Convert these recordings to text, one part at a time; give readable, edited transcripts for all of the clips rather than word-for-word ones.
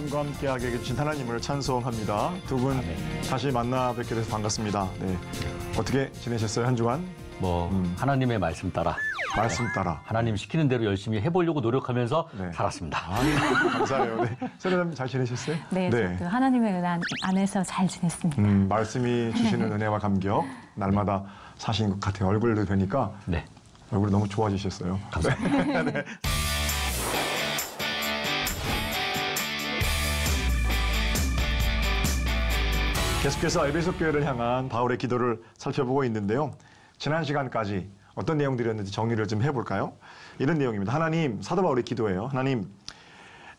여러분과 함께하게 해주신 하나님을 찬송합니다. 두 분 다시 만나 뵙게 돼서 반갑습니다. 네. 어떻게 지내셨어요, 한 주간? 하나님의 말씀 따라. 말씀 따라. 하나님 시키는 대로 열심히 해보려고 노력하면서 네. 살았습니다. 감사해요. 네. 세례자님 잘 지내셨어요? 네, 저도 하나님의 은혜 안에서 잘 지냈습니다. 말씀이 주시는 은혜와 감격, 날마다 사신 것 같아요. 얼굴도 뵈니까 네. 얼굴이 너무 좋아지셨어요. 감사합니다. 네. 계속해서 에베소 교회를 향한 바울의 기도를 살펴보고 있는데요. 지난 시간까지 어떤 내용들이었는지 정리를 좀 해볼까요? 이런 내용입니다. 하나님, 사도 바울의 기도예요. 하나님,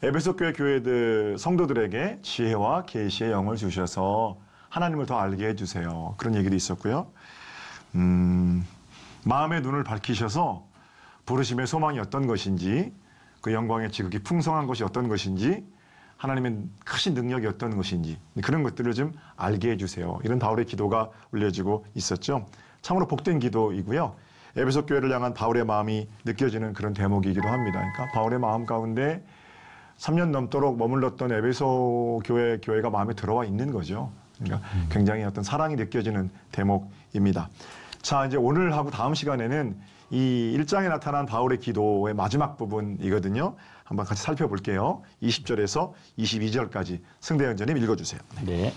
에베소 교회 교회들 성도들에게 지혜와 계시의 영을 주셔서 하나님을 더 알게 해주세요. 그런 얘기도 있었고요. 마음의 눈을 밝히셔서 부르심의 소망이 어떤 것인지, 그 영광의 지극히 풍성한 것이 어떤 것인지, 하나님의 크신 능력이 어떤 것인지 그런 것들을 좀 알게 해주세요. 이런 바울의 기도가 올려지고 있었죠. 참으로 복된 기도이고요. 에베소 교회를 향한 바울의 마음이 느껴지는 그런 대목이기도 합니다. 그러니까 바울의 마음 가운데 3년 넘도록 머물렀던 에베소 교회가 마음에 들어와 있는 거죠. 그러니까 굉장히 어떤 사랑이 느껴지는 대목입니다. 자, 이제 오늘 하고 다음 시간에는 이 1장에 나타난 바울의 기도의 마지막 부분이거든요. 한번 같이 살펴볼게요. 20절에서 22절까지 승대현자님 읽어주세요. 네.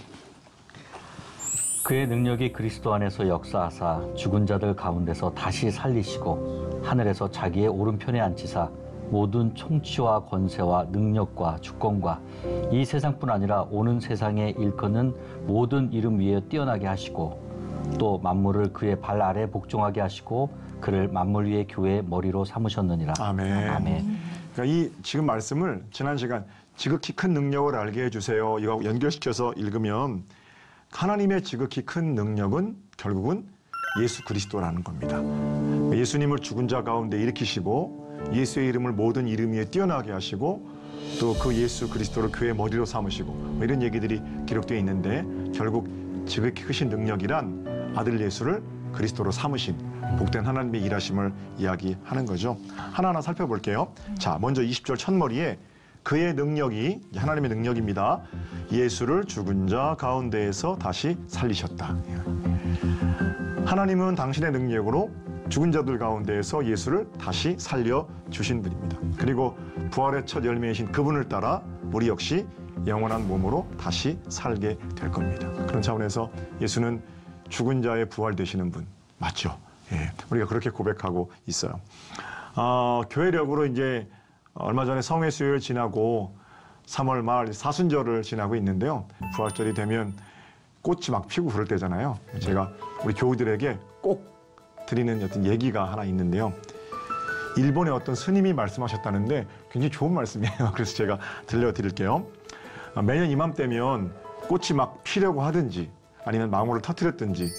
그의 능력이 그리스도 안에서 역사하사 죽은 자들 가운데서 다시 살리시고 하늘에서 자기의 오른편에 앉히사 모든 총치와 권세와 능력과 주권과 이 세상뿐 아니라 오는 세상에 일컫는 모든 이름 위에 뛰어나게 하시고 또 만물을 그의 발 아래 복종하게 하시고 그를 만물 위의 교회의 머리로 삼으셨느니라. 아멘. 아멘. 그러니까 이 지금 말씀을 지난 시간 지극히 큰 능력을 알게 해주세요. 이거 연결시켜서 읽으면 하나님의 지극히 큰 능력은 결국은 예수 그리스도라는 겁니다. 예수님을 죽은 자 가운데 일으키시고 예수의 이름을 모든 이름 위에 뛰어나게 하시고 또 그 예수 그리스도를 교회의 머리로 삼으시고 이런 얘기들이 기록되어 있는데 결국 지극히 크신 능력이란 아들 예수를 그리스도로 삼으신 복된 하나님의 일하심을 이야기하는 거죠. 하나하나 살펴볼게요. 자, 먼저 20절 첫머리에 그의 능력이 하나님의 능력입니다. 예수를 죽은 자 가운데에서 다시 살리셨다. 하나님은 당신의 능력으로 죽은 자들 가운데에서 예수를 다시 살려주신 분입니다. 그리고 부활의 첫 열매이신 그분을 따라 우리 역시 영원한 몸으로 다시 살게 될 겁니다. 그런 차원에서 예수는 죽은 자의 부활되시는 분 맞죠? 예, 우리가 그렇게 고백하고 있어요. 교회력으로 이제 얼마 전에 성회 수요일 지나고 3월 말 사순절을 지나고 있는데요. 부활절이 되면 꽃이 막 피고 그럴 때잖아요. 제가 우리 교우들에게 꼭 드리는 어떤 얘기가 하나 있는데요. 일본의 어떤 스님이 말씀하셨다는데 굉장히 좋은 말씀이에요. 그래서 제가 들려드릴게요. 매년 이맘때면 꽃이 막 피려고 하든지 아니면 망울을 터뜨렸든지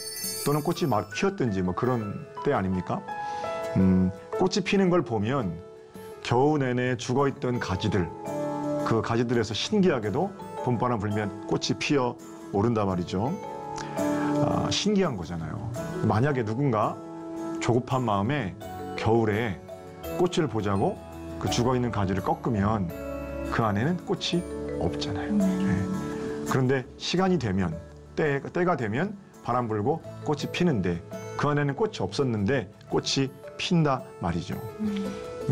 또는 꽃이 막 피었든지 뭐 그런 때 아닙니까? 꽃이 피는 걸 보면 겨우 내내 죽어있던 가지들, 그 가지들에서 신기하게도 봄바람 불면 꽃이 피어 오른단 말이죠. 신기한 거잖아요. 만약에 누군가 조급한 마음에 겨울에 꽃을 보자고 그 죽어있는 가지를 꺾으면 그 안에는 꽃이 없잖아요. 네. 그런데 시간이 되면 때가 되면 바람 불고 꽃이 피는데 그 안에는 꽃이 없었는데 꽃이 핀다 말이죠.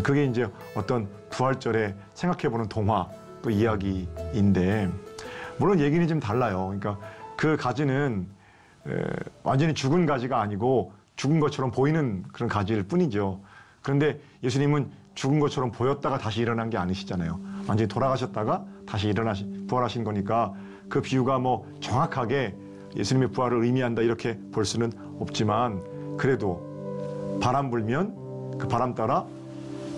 그게 이제 어떤 부활절에 생각해보는 동화 또 이야기인데 물론 얘기는 좀 달라요. 그러니까 그 가지는 완전히 죽은 가지가 아니고 죽은 것처럼 보이는 그런 가지일 뿐이죠. 그런데 예수님은 죽은 것처럼 보였다가 다시 일어난 게 아니시잖아요. 완전히 돌아가셨다가 다시 부활하신 거니까 그 비유가 뭐 정확하게 예수님의 부활을 의미한다 이렇게 볼 수는 없지만 그래도 바람 불면 그 바람 따라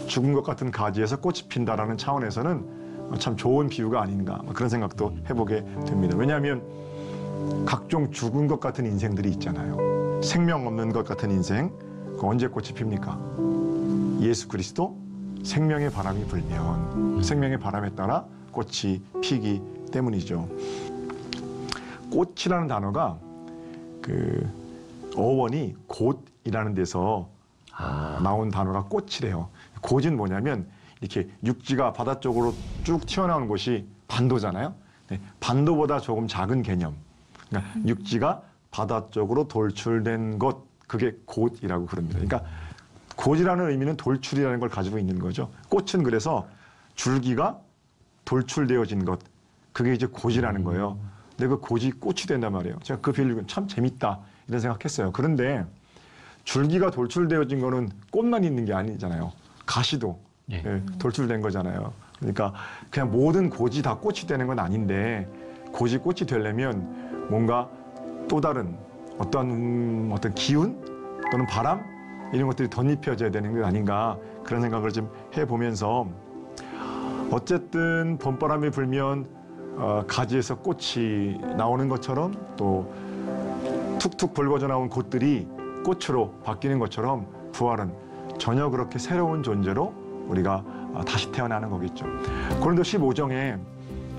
죽은 것 같은 가지에서 꽃이 핀다라는 차원에서는 참 좋은 비유가 아닌가 그런 생각도 해보게 됩니다. 왜냐하면 각종 죽은 것 같은 인생들이 있잖아요. 생명 없는 것 같은 인생, 그 언제 꽃이 핍니까? 예수 그리스도 생명의 바람이 불면 생명의 바람에 따라 꽃이 피기 때문이죠. 꽃이라는 단어가 그 어원이 곧이라는 데서 나온 단어가 꽃이래요. 곧은 뭐냐면 이렇게 육지가 바다 쪽으로 쭉 튀어나온 곳이 반도잖아요. 네, 반도보다 조금 작은 개념. 그러니까 육지가 바다 쪽으로 돌출된 것, 그게 곧이라고 그럽니다. 그러니까 곧이라는 의미는 돌출이라는 걸 가지고 있는 거죠. 꽃은 그래서 줄기가 돌출되어진 것, 그게 이제 곧이라는 거예요. 근데 그 곧이 꽃이 된단 말이에요. 제가 그 비유를 참 재밌다 이런 생각했어요. 그런데 줄기가 돌출되어진 거는 꽃만 있는 게 아니잖아요. 가시도 예. 돌출된 거잖아요. 그러니까 그냥 모든 곧이 다 꽃이 되는 건 아닌데 곧이 꽃이 되려면 뭔가 또 다른 어떤 기운 또는 바람 이런 것들이 덧입혀져야 되는 게 아닌가 그런 생각을 좀 해보면서 어쨌든 봄바람이 불면 가지에서 꽃이 나오는 것처럼 또 툭툭 불거져 나온 꽃들이 꽃으로 바뀌는 것처럼 부활은 전혀 그렇게 새로운 존재로 우리가 다시 태어나는 거겠죠. 고린도 15장에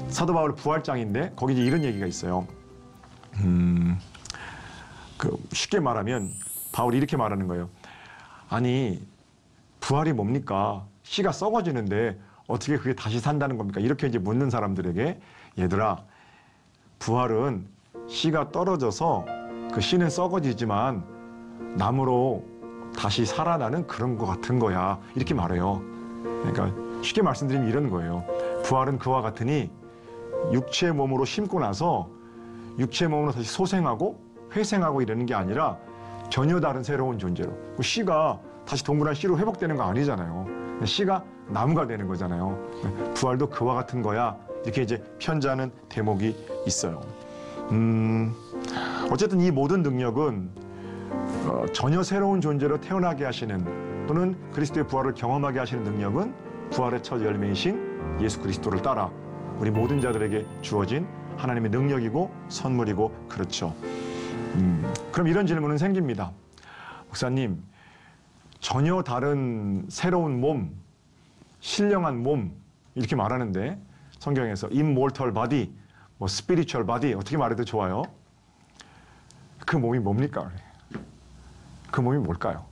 사도 바울 부활장인데 거기 이제 이런 얘기가 있어요. 쉽게 말하면 바울이 이렇게 말하는 거예요. 아니 부활이 뭡니까? 씨가 썩어지는데 어떻게 그게 다시 산다는 겁니까? 이렇게 이제 묻는 사람들에게 얘들아 부활은 씨가 떨어져서 그 씨는 썩어지지만 나무로 다시 살아나는 그런 것 같은 거야. 이렇게 말해요. 그러니까 쉽게 말씀드리면 이런 거예요. 부활은 그와 같으니 육체의 몸으로 심고 나서 육체의 몸으로 다시 소생하고 회생하고 이러는 게 아니라 전혀 다른 새로운 존재로. 씨가 다시 동그란 씨로 회복되는 거 아니잖아요. 씨가 나무가 되는 거잖아요. 부활도 그와 같은 거야. 이렇게 이제 편지하는 대목이 있어요. 어쨌든 이 모든 능력은 전혀 새로운 존재로 태어나게 하시는 또는 그리스도의 부활을 경험하게 하시는 능력은 부활의 첫 열매이신 예수 그리스도를 따라 우리 모든 자들에게 주어진 하나님의 능력이고 선물이고 그렇죠. 그럼 이런 질문은 생깁니다. 목사님, 전혀 다른 새로운 몸, 신령한 몸 이렇게 말하는데 성경에서 immortal body, 뭐 spiritual body 어떻게 말해도 좋아요. 그 몸이 뭡니까? 그 몸이 뭘까요?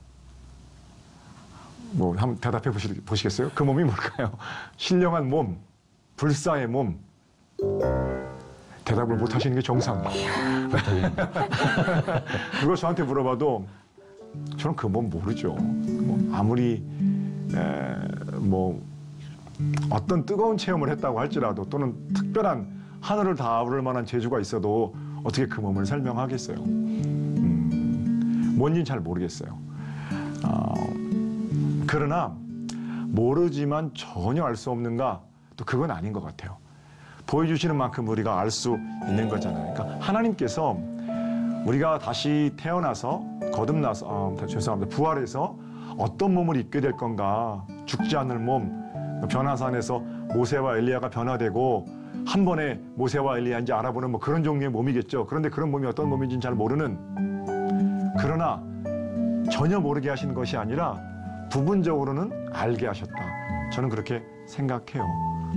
뭐 한번 대답해 보시겠어요? 그 몸이 뭘까요? 신령한 몸, 불사의 몸. 대답을 못 하시는 게 정상이에요. 그걸 저한테 물어봐도 저는 그 몸 모르죠. 아무리 뭐 어떤 뜨거운 체험을 했다고 할지라도 또는 특별한 하늘을 닿을 만한 재주가 있어도 어떻게 그 몸을 설명하겠어요. 뭔지는 잘 모르겠어요. 그러나 모르지만 전혀 알 수 없는가? 또 그건 아닌 것 같아요. 보여주시는 만큼 우리가 알 수 있는 거잖아요. 그러니까 하나님께서 우리가 다시 태어나서 거듭나서 죄송합니다. 부활해서 어떤 몸을 입게 될 건가? 죽지 않을 몸, 변화산에서 모세와 엘리야가 변화되고 한 번에 모세와 엘리야인지 알아보는 뭐 그런 종류의 몸이겠죠. 그런데 그런 몸이 어떤 몸인지는 잘 모르는, 그러나 전혀 모르게 하신 것이 아니라 부분적으로는 알게 하셨다. 저는 그렇게 생각해요.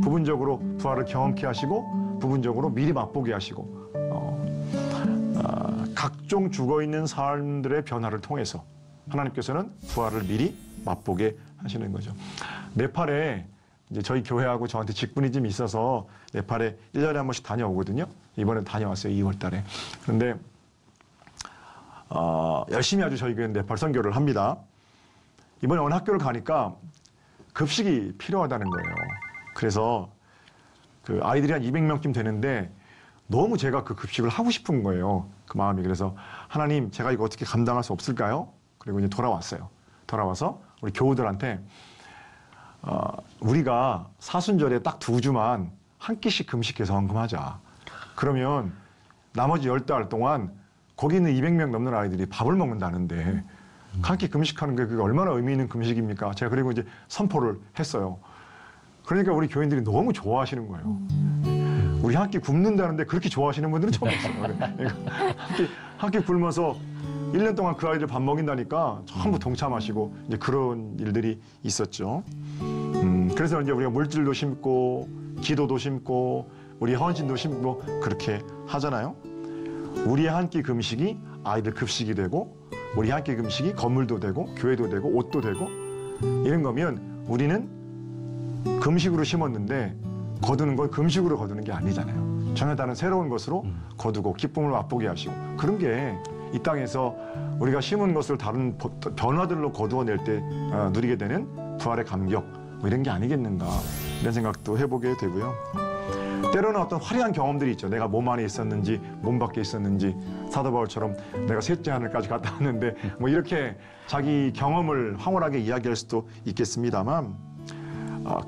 부분적으로 부활을 경험케 하시고 부분적으로 미리 맛보게 하시고 각종 죽어있는 사람들의 변화를 통해서 하나님께서는 부활을 미리 맛보게 하시는 거죠. 네팔에 이제 저희 교회하고 저한테 직분이 좀 있어서 네팔에 1년에 한 번씩 다녀오거든요. 이번에 다녀왔어요. 2월 달에. 그런데 열심히 아주 저희 교회는 네팔 선교를 합니다. 이번에 어느 학교를 가니까 급식이 필요하다는 거예요. 그래서 그 아이들이 한 200명쯤 되는데 너무 제가 그 급식을 하고 싶은 거예요. 그 마음이. 그래서 하나님, 제가 이거 어떻게 감당할 수 없을까요? 그리고 이제 돌아왔어요. 돌아와서 우리 교우들한테 우리가 사순절에 딱 2주만 한 끼씩 금식해서 헌금하자. 그러면 나머지 10달 동안 거기 있는 200명 넘는 아이들이 밥을 먹는다는데 한 끼 금식하는 게 그게 얼마나 의미 있는 금식입니까? 제가 그리고 이제 선포를 했어요. 그러니까 우리 교인들이 너무 좋아하시는 거예요. 우리 한 끼 굶는다는데 그렇게 좋아하시는 분들은 처음 봤어요. 그러니까 한 끼 굶어서 1년 동안 그 아이들 밥 먹인다니까 전부 동참하시고 이제 그런 일들이 있었죠. 그래서 이제 우리가 물질도 심고 기도도 심고 우리 헌신도 심고 그렇게 하잖아요. 우리의 한 끼 금식이 아이들 급식이 되고 우리 한 끼 금식이 건물도 되고 교회도 되고 옷도 되고 이런 거면 우리는 금식으로 심었는데 거두는 건 금식으로 거두는 게 아니잖아요. 전혀 다른 새로운 것으로 거두고 기쁨을 맛보게 하시고 그런 게 이 땅에서 우리가 심은 것을 다른 변화들로 거두어낼 때 누리게 되는 부활의 감격 뭐 이런 게 아니겠는가 이런 생각도 해보게 되고요. 때로는 어떤 화려한 경험들이 있죠. 내가 몸 안에 있었는지 몸 밖에 있었는지 사도 바울처럼 내가 셋째 하늘까지 갔다 왔는데 뭐 이렇게 자기 경험을 황홀하게 이야기할 수도 있겠습니다만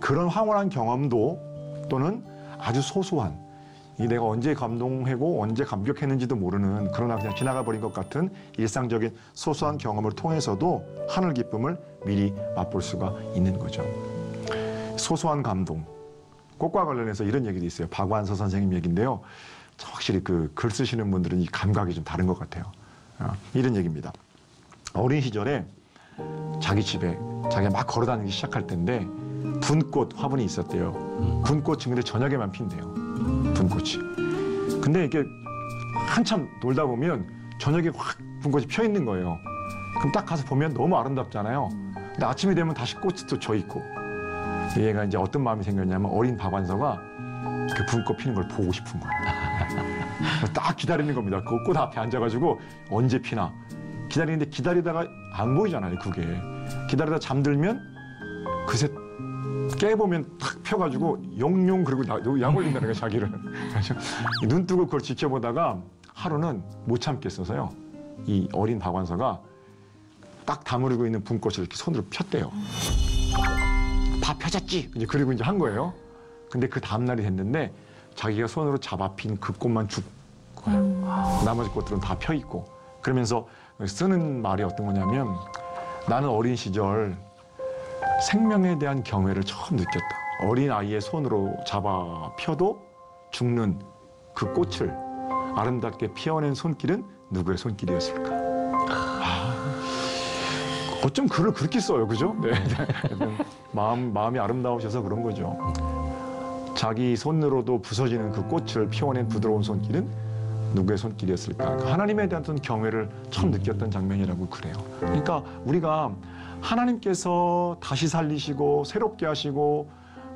그런 황홀한 경험도 또는 아주 소소한 이 내가 언제 감동하고 언제 감격했는지도 모르는 그러나 그냥 지나가 버린 것 같은 일상적인 소소한 경험을 통해서도 하늘 기쁨을 미리 맛볼 수가 있는 거죠. 소소한 감동. 꽃과 관련해서 이런 얘기도 있어요. 박완서 선생님 얘기인데요. 확실히 그 글 쓰시는 분들은 이 감각이 좀 다른 것 같아요. 이런 얘기입니다. 어린 시절에 자기 집에 자기가 막 걸어다니기 시작할 때인데 분꽃 화분이 있었대요. 분꽃이 근데 저녁에만 핀대요. 분꽃이. 근데 이게 한참 놀다 보면 저녁에 확 분꽃이 펴 있는 거예요. 그럼 딱 가서 보면 너무 아름답잖아요. 근데 아침이 되면 다시 꽃이 또 져 있고. 얘가 이제 어떤 마음이 생겼냐면 어린 박완서가 그 분꽃 피는 걸 보고 싶은 거예요. 딱 기다리는 겁니다. 그 꽃 앞에 앉아가지고 언제 피나 기다리는데 기다리다가 안 보이잖아요. 그게 기다리다 잠들면 그새 깨보면 탁 펴가지고 용용 그리고 약 올린다는 거예요. 자기를. 그래서 눈 뜨고 그걸 지켜보다가 하루는 못 참겠어서요. 이 어린 박완서가 딱 다무리고 있는 분꽃을 이렇게 손으로 폈대요. 다 펴졌지. 이제 그리고 이제 한 거예요. 근데 그 다음 날이 됐는데 자기가 손으로 잡아 핀 그 꽃만 죽 거예요. 나머지 꽃들은 다 펴 있고. 그러면서 쓰는 말이 어떤 거냐면 나는 어린 시절 생명에 대한 경외를 처음 느꼈다. 어린 아이의 손으로 잡아 펴도 죽는 그 꽃을 아름답게 피워낸 손길은 누구의 손길이었을까? 어쩜 글을 그렇게 써요, 그죠? 네. 마음이 아름다우셔서 그런 거죠. 자기 손으로도 부서지는 그 꽃을 피워낸 부드러운 손길은 누구의 손길이었을까? 그러니까 하나님에 대한 경외를 처음 느꼈던 장면이라고 그래요. 그러니까 우리가 하나님께서 다시 살리시고 새롭게 하시고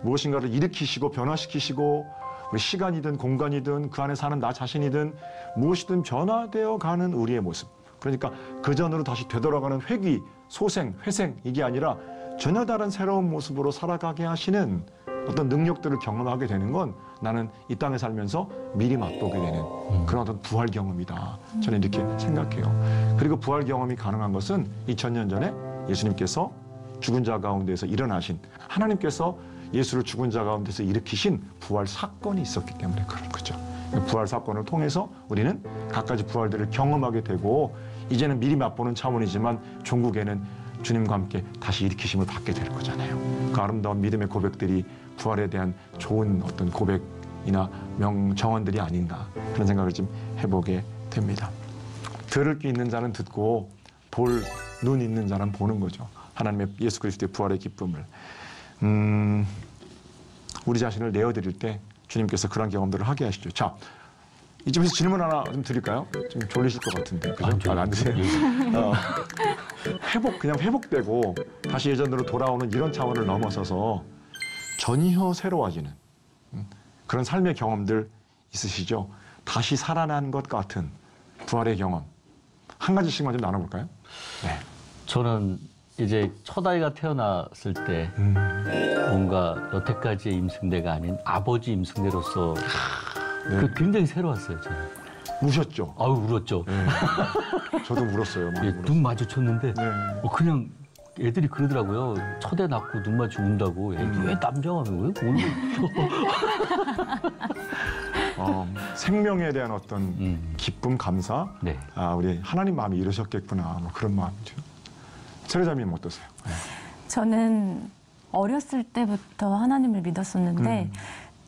무엇인가를 일으키시고 변화시키시고 우리 시간이든 공간이든 그 안에 사는 나 자신이든 무엇이든 변화되어 가는 우리의 모습. 그러니까 그 전으로 다시 되돌아가는 회귀, 소생, 회생 이게 아니라 전혀 다른 새로운 모습으로 살아가게 하시는 어떤 능력들을 경험하게 되는 건 나는 이 땅에 살면서 미리 맛보게 되는 그런 어떤 부활 경험이다. 저는 이렇게 생각해요. 그리고 부활 경험이 가능한 것은 2000년 전에 예수님께서 죽은 자 가운데서 일어나신 하나님께서 예수를 죽은 자 가운데서 일으키신 부활 사건이 있었기 때문에 그런 거죠. 부활 사건을 통해서 우리는 갖가지 부활들을 경험하게 되고 이제는 미리 맛보는 차원이지만 종국에는 주님과 함께 다시 일으키심을 받게 될 거잖아요. 그 아름다운 믿음의 고백들이 부활에 대한 좋은 어떤 고백이나 정언들이 아닌가 그런 생각을 좀 해보게 됩니다. 들을 귀 있는 자는 듣고 볼 눈 있는 자는 보는 거죠. 하나님의 예수 그리스도의 부활의 기쁨을. 우리 자신을 내어드릴 때 주님께서 그런 경험들을 하게 하시죠. 자, 이쯤에서 질문 하나 좀 드릴까요? 좀 졸리실 것 같은데. 그죠? 안 드세요? 그냥 회복되고 다시 예전으로 돌아오는 이런 차원을 넘어서서 전혀 새로워지는 그런 삶의 경험들 있으시죠? 다시 살아난 것 같은 부활의 경험. 한 가지씩만 좀 나눠볼까요? 네. 저는 이제 첫 아이가 태어났을 때 뭔가 여태까지의 임승대가 아닌 아버지 임승대로서 네. 그 굉장히 새로웠어요. 저는. 우셨죠? 아유 울었죠. 네. 저도 울었어요. 많이 예, 울었어요. 눈 마주쳤는데 네. 그냥 애들이 그러더라고요. 첫 애 낳고 눈 마주 운다고. 왜 남자하면 왜 울고 생명에 대한 어떤 기쁨, 감사. 네. 우리 하나님 마음이 이러셨겠구나. 뭐 그런 마음이죠. 세례자님 어떠세요? 네. 저는 어렸을 때부터 하나님을 믿었었는데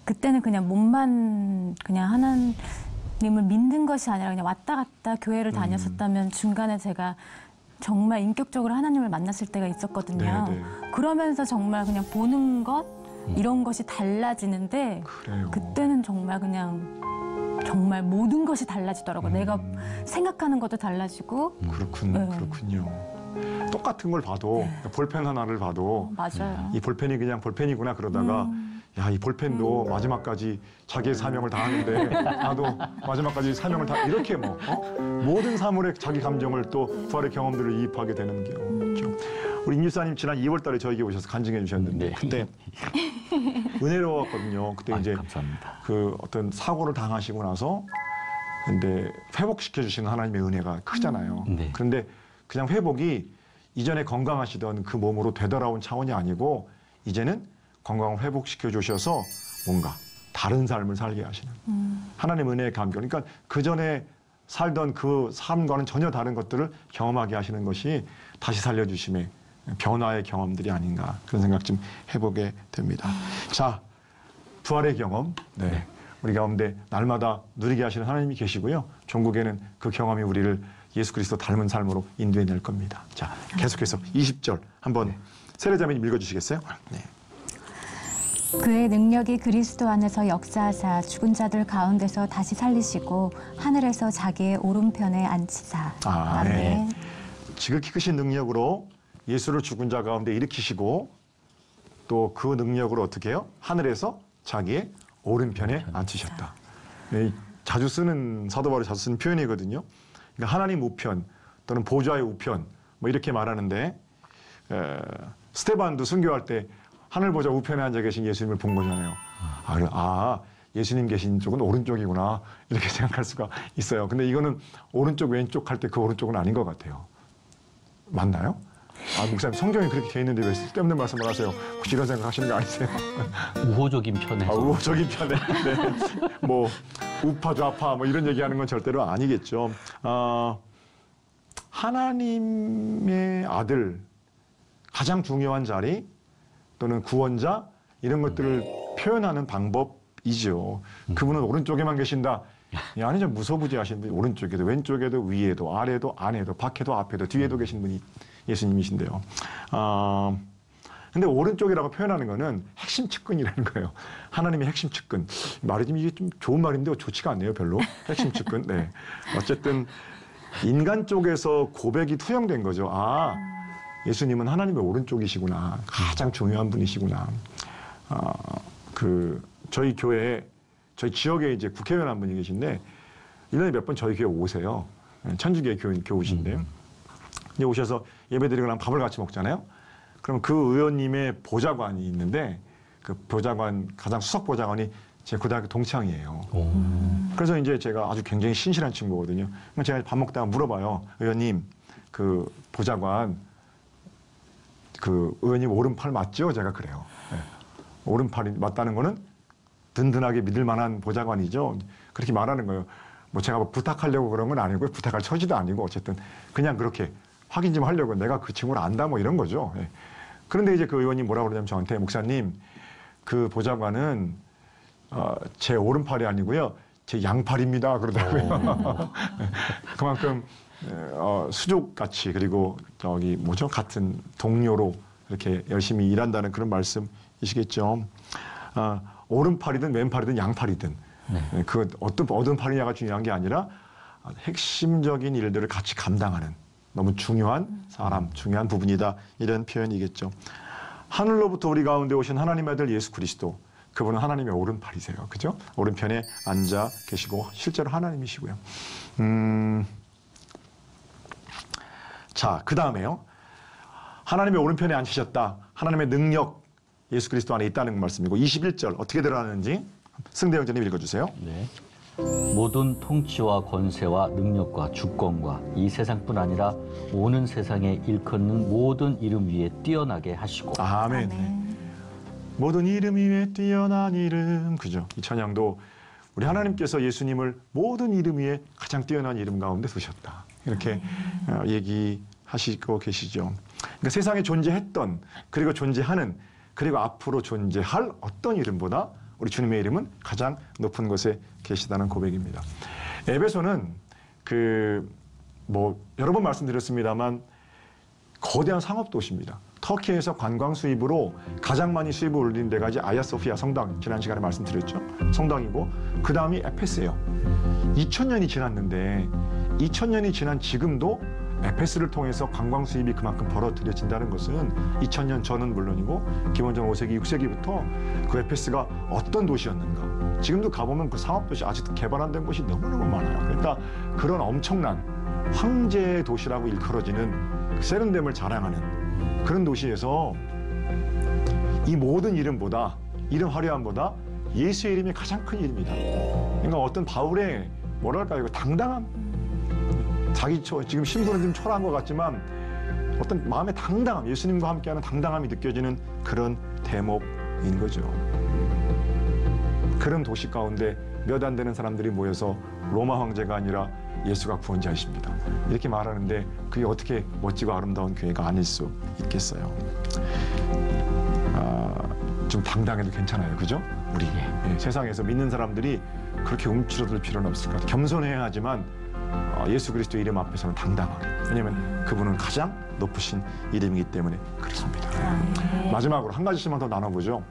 그때는 그냥 몸만 그냥 하나님을 믿는 것이 아니라 그냥 왔다 갔다 교회를 다녔었다면 중간에 제가 정말 인격적으로 하나님을 만났을 때가 있었거든요. 네, 네. 그러면서 정말 그냥 보는 것 이런 것이 달라지는데 그래요. 그때는 정말 그냥 정말 모든 것이 달라지더라고요. 내가 생각하는 것도 달라지고 그렇군요. 네. 그렇군요. 똑같은 걸 봐도 볼펜 하나를 봐도 맞아요. 이 볼펜이 그냥 볼펜이구나 그러다가 야, 이 볼펜도 마지막까지 자기의 사명을 다하는데 나도 마지막까지 사명을 다 이렇게 뭐 모든 사물에 자기 감정을 또 부활의 경험들을 이입하게 되는 경우죠. 우리 임유사님 지난 2월달에 저에게 오셔서 간증해 주셨는데 네. 그때 은혜로웠거든요. 그때 이제 감사합니다. 그 어떤 사고를 당하시고 나서 근데 회복시켜 주시는 하나님의 은혜가 크잖아요. 네. 그런데 그냥 회복이 이전에 건강하시던 그 몸으로 되돌아온 차원이 아니고 이제는 건강을 회복시켜 주셔서 뭔가 다른 삶을 살게 하시는 하나님의 은혜의 감격. 그러니까 그 전에 살던 그 삶과는 전혀 다른 것들을 경험하게 하시는 것이 다시 살려주심의 변화의 경험들이 아닌가 그런 생각 좀 해보게 됩니다. 자, 부활의 경험. 네. 우리 가운데 날마다 누리게 하시는 하나님이 계시고요. 종국에는 그 경험이 우리를 예수 그리스도 닮은 삶으로 인도해낼 겁니다. 자, 계속해서 20절 한번 세례자매님 읽어주시겠어요? 네. 그의 능력이 그리스도 안에서 역사하사 죽은 자들 가운데서 다시 살리시고 하늘에서 자기의 오른편에 앉히사. 아멘. 지극히 크신 능력으로 예수를 죽은 자 가운데 일으키시고 또 그 능력으로 어떻게 해요? 하늘에서 자기의 오른편에 앉히셨다. 네, 자주 쓰는 사도 바울이 자주 쓰는 표현이거든요. 그러니까 하나님 우편 또는 보좌의 우편 뭐 이렇게 말하는데 스테반도 순교할 때 하늘 보좌 우편에 앉아 계신 예수님을 본 거잖아요. 예수님 계신 쪽은 오른쪽이구나 이렇게 생각할 수가 있어요. 근데 이거는 오른쪽 왼쪽 할 때 그 오른쪽은 아닌 것 같아요. 맞나요? 목사님 성경이 그렇게 돼 있는데 왜 쓸데없는 말씀을 하세요? 혹시 이런 생각 하시는 거 아니세요? 우호적인 편에서. 우호적인 편에. 네. 뭐 우파 좌파 뭐 이런 얘기하는 건 절대로 아니겠죠. 하나님의 아들 가장 중요한 자리 또는 구원자 이런 것들을 표현하는 방법이죠. 그분은 오른쪽에만 계신다. 아니죠. 무소부지하신 분이 오른쪽에도 왼쪽에도 위에도 아래도 안에도 밖에도 앞에도 뒤에도 계신 분이 예수님이신데요. 근데 오른쪽이라고 표현하는 거는 핵심 측근이라는 거예요. 하나님의 핵심 측근. 말이 좀 이게 좀 좋은 말인데 좋지가 않네요. 별로. 핵심 측근. 네. 어쨌든 인간 쪽에서 고백이 투영된 거죠. 예수님은 하나님의 오른쪽이시구나. 가장 중요한 분이시구나. 저희 교회에 저희 지역에 이제 국회의원 한 분이 계신데 1년에 몇 번 저희 교회 오세요. 천주교회 교우신데 이제 오셔서 예배드리고 나면 밥을 같이 먹잖아요. 그럼 그 의원님의 보좌관이 있는데 그 보좌관 가장 수석 보좌관이 제 고등학교 동창이에요. 그래서 이제 제가 아주 굉장히 신실한 친구거든요. 그럼 제가 밥 먹다가 물어봐요. 의원님 그 보좌관 그 의원님 오른팔 맞죠? 제가 그래요. 네. 오른팔이 맞다는 거는 든든하게 믿을 만한 보좌관이죠. 그렇게 말하는 거예요. 뭐 제가 뭐 부탁하려고 그런 건 아니고 부탁할 처지도 아니고 어쨌든 그냥 그렇게 확인 좀 하려고 내가 그 친구를 안다 뭐 이런 거죠. 예. 그런데 이제 그 의원님 뭐라고 그러냐면 저한테 목사님 그 보좌관은 제 오른팔이 아니고요. 제 양팔입니다. 그러더라고요. 그만큼 수족같이 그리고 저기 뭐죠? 같은 동료로 이렇게 열심히 일한다는 그런 말씀이시겠죠. 오른팔이든 왼팔이든 양팔이든 그 어떤 팔이냐가 중요한 게 아니라 핵심적인 일들을 같이 감당하는 너무 중요한 사람, 중요한 부분이다 이런 표현이겠죠. 하늘로부터 우리 가운데 오신 하나님의 아들 예수 그리스도 그분은 하나님의 오른팔이세요. 그죠? 오른편에 앉아 계시고 실제로 하나님이시고요. 자, 그 다음에요. 하나님의 오른편에 앉으셨다. 하나님의 능력 예수 그리스도 안에 있다는 말씀이고 21절 어떻게 들어가는지 승대영자님 읽어주세요. 네. 모든 통치와 권세와 능력과 주권과 이 세상뿐 아니라 오는 세상에 일컫는 모든 이름 위에 뛰어나게 하시고. 아멘. 모든 이름 위에 뛰어난 이름. 그죠? 이 찬양도 우리 하나님께서 예수님을 모든 이름 위에 가장 뛰어난 이름 가운데 두셨다. 이렇게 얘기하시고 계시죠. 그러니까 세상에 존재했던 그리고 존재하는 그리고 앞으로 존재할 어떤 이름보다 우리 주님의 이름은 가장 높은 곳에 계시다는 고백입니다. 에베소는 여러 번 말씀드렸습니다만 거대한 상업 도시입니다. 터키에서 관광 수입으로 가장 많이 수입을 올린 데가 이제 아야소피아 성당, 지난 시간에 말씀드렸죠. 성당이고 그 다음이 에페스예요. 2000년이 지났는데 2000년이 지난 지금도 에페스를 통해서 관광 수입이 그만큼 벌어들여진다는 것은 2000년 전은 물론이고 기원전 5세기, 6세기부터 그 에페스가 어떤 도시였는가. 지금도 가보면 그 상업도시 아직도 개발 안 된 곳이 너무너무 많아요. 그러니까 그런 엄청난 황제의 도시라고 일컬어지는 세련됨을 자랑하는 그런 도시에서 이 모든 이름보다, 이름 화려함보다 예수의 이름이 가장 큰 이름이다. 그러니까 어떤 바울의 뭐랄까요, 당당함. 지금 신분은 좀 초라한 것 같지만 어떤 마음의 당당함, 예수님과 함께하는 당당함이 느껴지는 그런 대목인 거죠. 그런 도시 가운데 몇 안 되는 사람들이 모여서 로마 황제가 아니라 예수가 구원자이십니다. 이렇게 말하는데 그게 어떻게 멋지고 아름다운 교회가 아닐 수 있겠어요. 좀 당당해도 괜찮아요. 그죠? 우리 세상에서 믿는 사람들이 그렇게 움츠러들 필요는 없을 것 같아요. 겸손해야 하지만 예수 그리스도의 이름 앞에서는 당당하게. 왜냐하면 그분은 가장 높으신 이름이기 때문에 그렇습니다. 마지막으로 한 가지씩만 더 나눠보죠.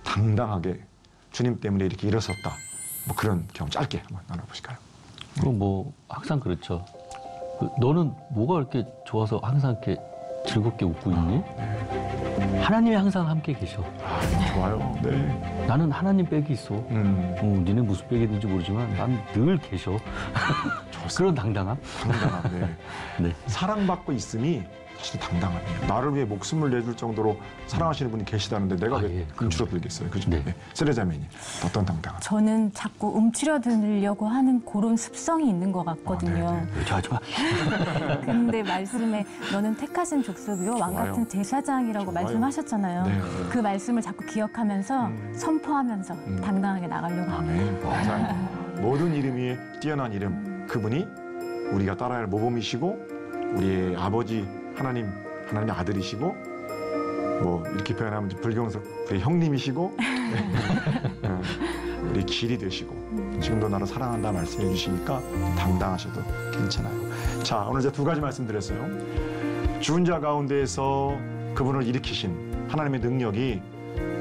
당당하게 주님 때문에 이렇게 일어섰다. 뭐 그런 경험 짧게 한번 나눠보실까요? 그럼 뭐 항상 그렇죠. 너는 뭐가 이렇게 좋아서 항상 이렇게 즐겁게 웃고 있니? 하나님이 항상 함께 계셔. 좋아요. 네. 나는 하나님 백이 있어. 니네 무슨 백이 있는지 모르지만 난 늘 계셔. 그런 당당함? 당당함. 네. 네. 사랑받고 있음이 사실 당당함이에요. 나를 위해 목숨을 내줄 정도로 사랑하시는 분이 계시다는데 내가 왜 움츠러들겠어요. 그죠? 네. 세례자매님 어떤 당당함? 저는 자꾸 움츠러들려고 하는 그런 습성이 있는 것 같거든요. 하지 마. 근데 말씀에 너는 택하신 족속이요 왕 좋아요. 같은 제사장이라고 좋아요. 말씀하셨잖아요. 네. 그 말씀을 자꾸 기억하면서 선포하면서 당당하게 나가려고 합니다. 아멘. 자, 모든 이름 위에 뛰어난 이름 그분이 우리가 따라야 할 모범이시고 우리의 아버지 하나님의 아들이시고 뭐 이렇게 표현하면 불경석 우리 형님이시고 우리 길이 되시고 지금도 나를 사랑한다 말씀해 주시니까 당당하셔도 괜찮아요. 자, 오늘 이제 두 가지 말씀드렸어요. 죽은 자 가운데에서 그분을 일으키신 하나님의 능력이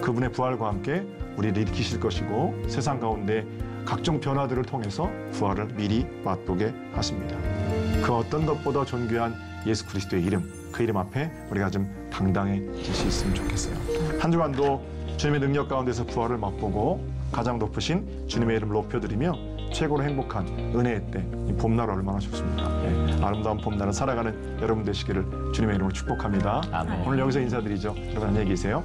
그분의 부활과 함께 우리를 일으키실 것이고 세상 가운데 각종 변화들을 통해서 부활을 미리 맛보게 하십니다. 그 어떤 것보다 존귀한 예수 그리스도의 이름, 그 이름 앞에 우리가 좀 당당해질 수 있으면 좋겠어요. 한 주간도 주님의 능력 가운데서 부활을 맛보고 가장 높으신 주님의 이름을 높여드리며 최고로 행복한 은혜의 때, 이 봄날 얼마나 좋습니까? 네, 아름다운 봄날을 살아가는 여러분 되시기를 주님의 이름으로 축복합니다. 아멘. 오늘 여기서 인사드리죠. 여러분 안녕히 계세요.